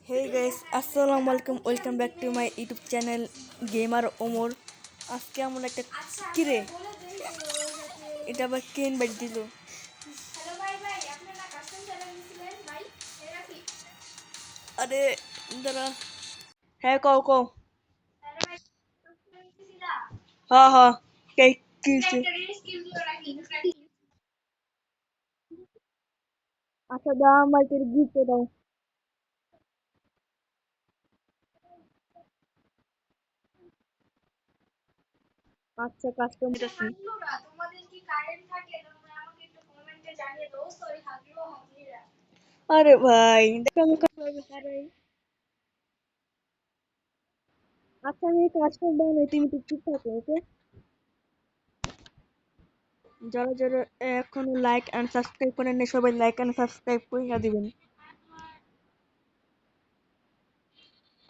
Hey guys, আসসালামু আলাইকুম, welcome back to my YouTube channel gamer Omar. আজকে আমরা একটা কিরে এটা আবার কে ইনভাইট দিল? আরে দাঁড়া, হ্যাঁ কও কও। হ্যাঁ হ্যাঁ, কে কি আচ্ছা দাও আমার গিফট দাও। আচ্ছা কাস্টম দিতেছি। আরে ভাই দেখো আমি কিভাবে হারাই। আচ্ছা আমি কাস্টম বানাই, তুমি তো চুপ থাকো ওকে। যারা যারা এখনো লাইক এন্ড সাবস্ক্রাইব করেন না সবাই লাইক এন্ড সাবস্ক্রাইব করে দিবেন।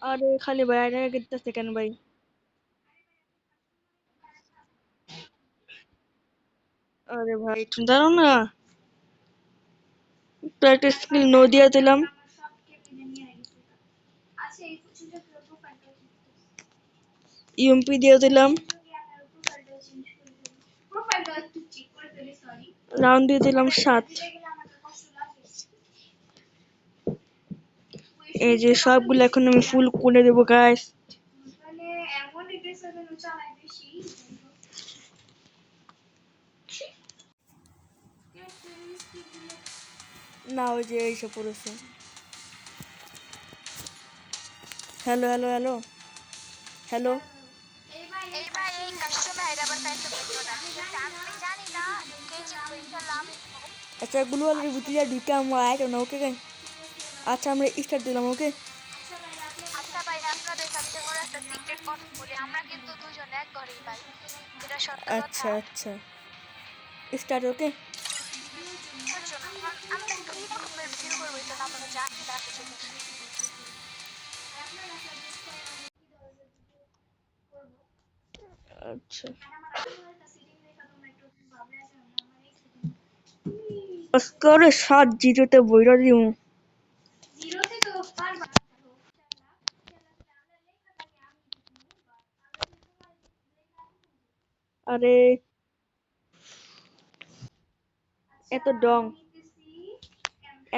আরে খালি ভাই আরে গিটতেছে কেন ভাই? আরে ভাই তুমি জানো না, প্র্যাকটিস স্কিল নো দিয়ে দিলাম, ইউএমপি দিয়ে দিলাম, রাউন্ড দিয়ে দিলাম 7। এই যে সবগুলো এখন আমি ফুল করে দেবো গাইস। না ওই যে এইসব পড়েছে। Hello hello hello hello. আচ্ছা গ্লোয়ালের ভিতরে ঢুকে আমরা আইটো না ওকে গাই। আচ্ছা আমরা স্টার্ট দিলাম ওকে। আচ্ছা আচ্ছা স্টার্ট ওকে। আচ্ছা স্কোরে 7-0 বইরা দিমু। আরে এত ডং,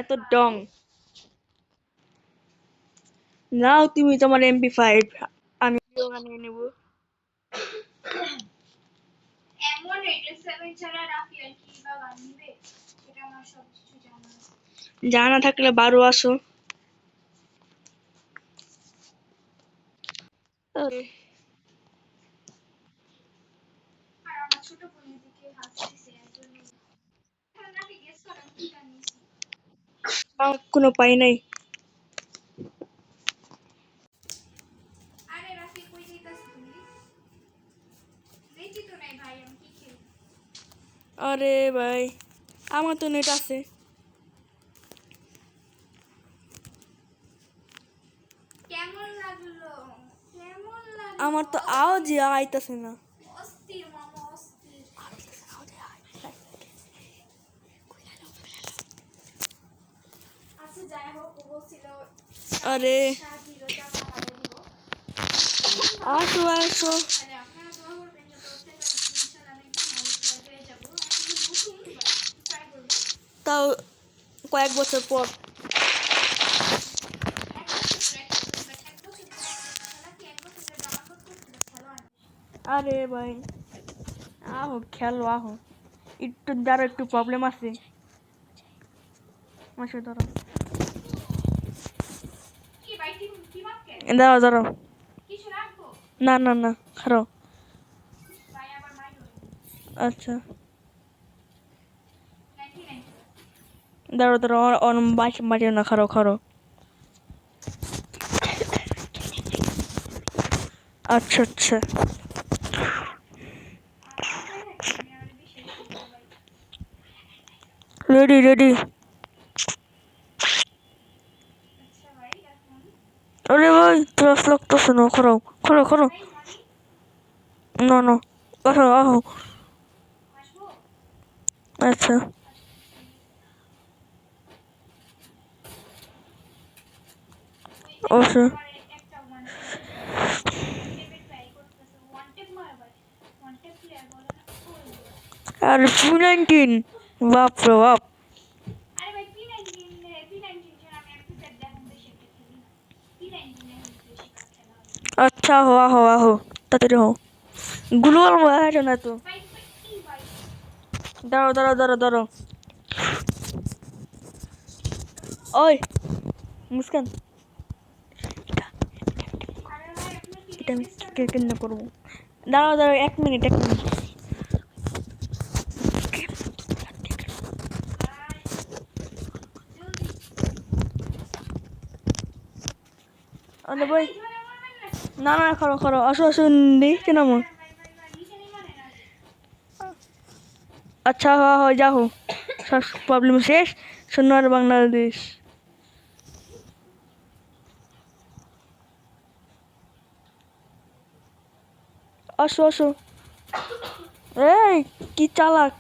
এত ডং। নাও তুমি তোমার এমপি5, আমি বানিয়ে নেব। জানা থাকলে বারো আসো। আরে, আমার কোনো পাই নাই। আরে ভাই আমার তো নেট আছে। আমার তো আওয়াজই আইতাছে না। আরে আসো আসো, তাও কয়েক বছর পর। আরে ভাই আহো খেলো আহো, একটু দ্বারা একটু প্রবলেম আছে। মাসে ধরো দাঁড়াও দাঁড়াও, না না না খারো। আচ্ছা দাঁড়াও দাঁড়াও, মাটিও না, খারো খারো। আচ্ছা আচ্ছা রেডি রেডি। আরে ভাই ত্রাস লাগতেছে না, খারাও খারো খারো। না না আসো আহো। আচ্ছা অবশ্যই। আর P19 বাপ রে বাপ। अच्छा हुआ हुआ हो তাড়াতাড়ি হো গ্লোবাল হয়ে না তো দাঁড়াও দাঁড়াও দাঁড়াও দাঁড়াও ওই মুস্কান এটা আমি কেন করবো দাঁড়াও দাঁড়াও 1 মিনিট আরে ভাই না না করো করো আসো আসো দেখতে নামো अच्छा हाँ हो जाओ सब प्रॉब्लम शेष सोनार बांग्लादेश আসো আসো এই কি চালাক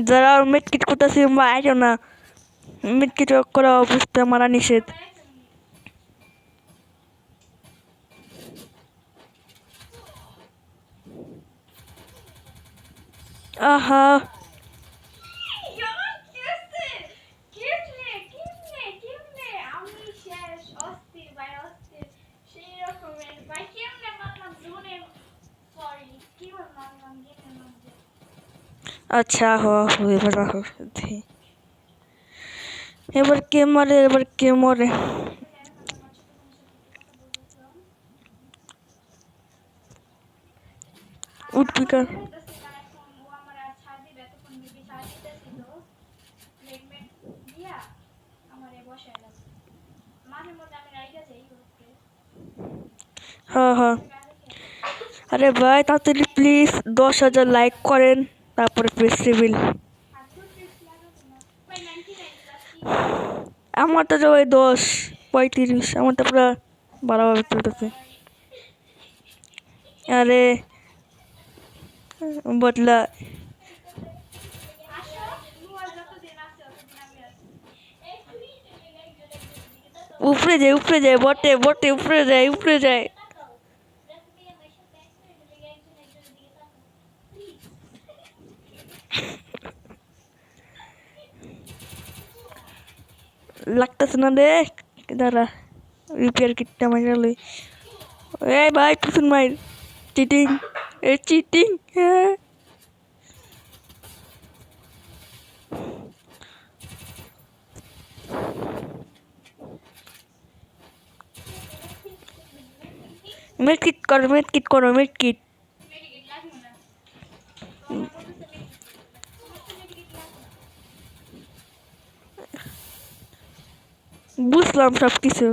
যারা মিটকিট করতেছি আইও না মিটকিট করা অবস্থা মারা নিষেধ আহা अच्छा हो এবার এবার কে মরে উঠবি কার হ্যাঁ হ্যাঁ আরে ভাই তাড়াতাড়ি প্লিজ 10,000 লাইক করেন তারপরে প্রেস রিভিল আমার তো ওই 10-35 আমার তো পুরো ভালোভাবে চলতেছে আরে বদলা উপরে যায় বটে উপরে যায় লাগতেছে না রে দাঁড়া রিপেয়ার কিটটা মাইরা লই এই ভাই পিছন মাইর চিটিং হ্যাঁ মেডকিট করো বুঝলাম সব কিছু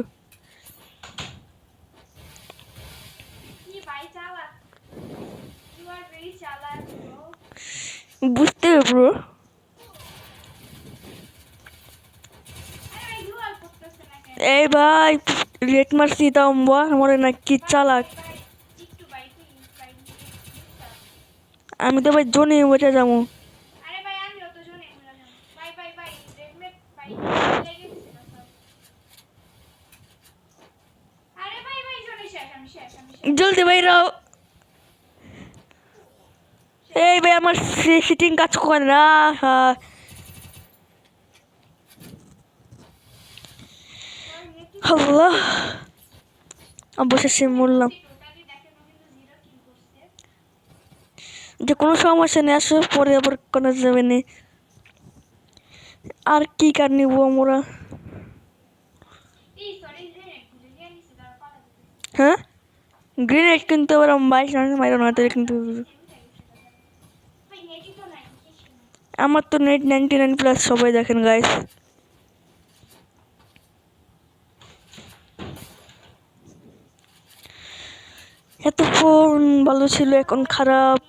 বুঝতে ব্রো এই ভাই রেট মারছি তাও মরে না কি চালাক আমি তো ভাই জোনে বসে যাবো জলদি ভাই রাও এই ভাই আমার সিটিং কাজ করে না আল্লাহ অবশেষে মরলাম যে কোনো সমস্যা নেই আসো পরে আবার কোনো যাবে না আর কি কার নিব আমরা হ্যাঁ গ্রেনেড কিন্তু আবার বাইশ মাইরো না তাহলে কিন্তু আমার তো নেট 99+ সবাই দেখেন গাইস এত ফোন ভালো ছিল এখন খারাপ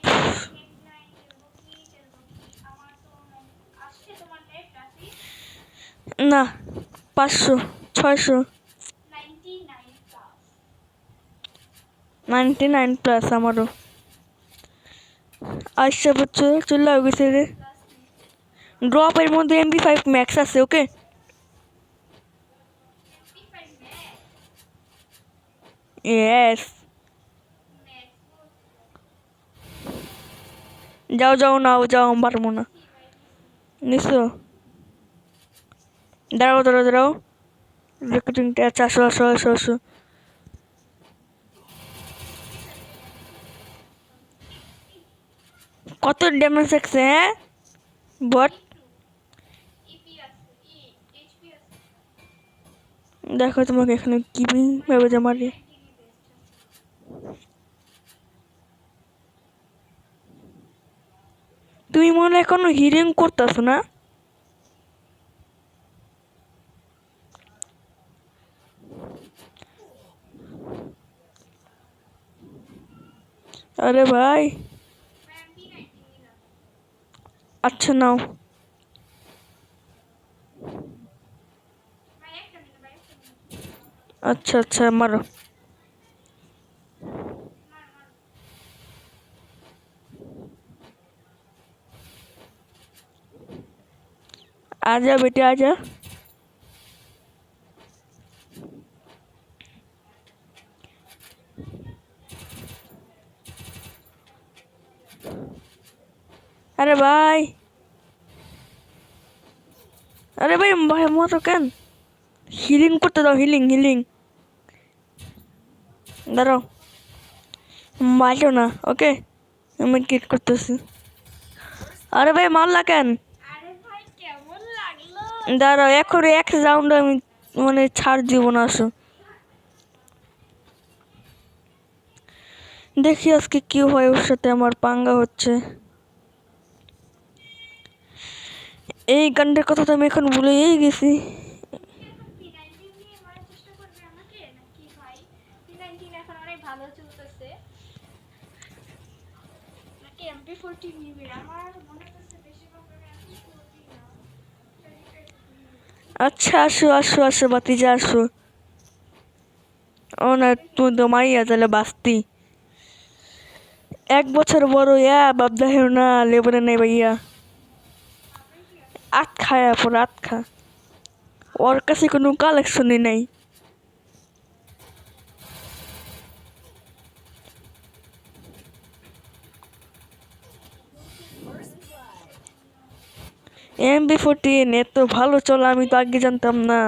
না 500-600 99+ আমারও আচ্ছা বুঝছো, চলে গেছে রে। ড্রপের মধ্যে MP5 ম্যাক্স আছে, ওকে। ইয়েস। যাও যাও, নাও যাও, পারবো না। নিশ্চয়। দাঁড়াও দাঁড়াও দাঁড়াও, রেকর্ডিংটা। আচ্ছা, আসো আসো আসো আসো। কত ড্যামেজ আছে, হ্যাঁ বট? দেখো তোমাকে এখানে কিভাবে যে মারি। তুমি মনে হয় এখনো হিলিং করতেছো না? আরে ভাই, আচ্ছা নাও। আচ্ছা আচ্ছা, মারো। आजा बेटे आजा। अरे भाई, अरे भाई भाई मरो কেন? হিলিং করতে দাও, হিলিং হিলিং। দাঁড়াও, মারো না, ওকে। আমি কিট করতেছি। আরে ভাই মারলা কেন? দাঁড়াও, এখন এক রাউন্ড আমি মানে ছাড় দিব না, আসো। দেখি আজকে কি হয়, ওর সাথে আমার পাঙ্গা হচ্ছে। এই গানটার কথা তো আমি এখন ভুলেই গেছি। আচ্ছা আসো আসো আসো, বাতিজা আসো। ও না, তুই তো মাইয়া তাহলে বাস্তি। 1 বছর বড় ইয়া বাবদা হেও না, লেবরে নেই ভাইয়া। আট খায় পর আট খা। ওর কাছে কোনো কালেকশনই নেই। MP14 এত ভালো চলে, আমি তো আগে জানতাম না।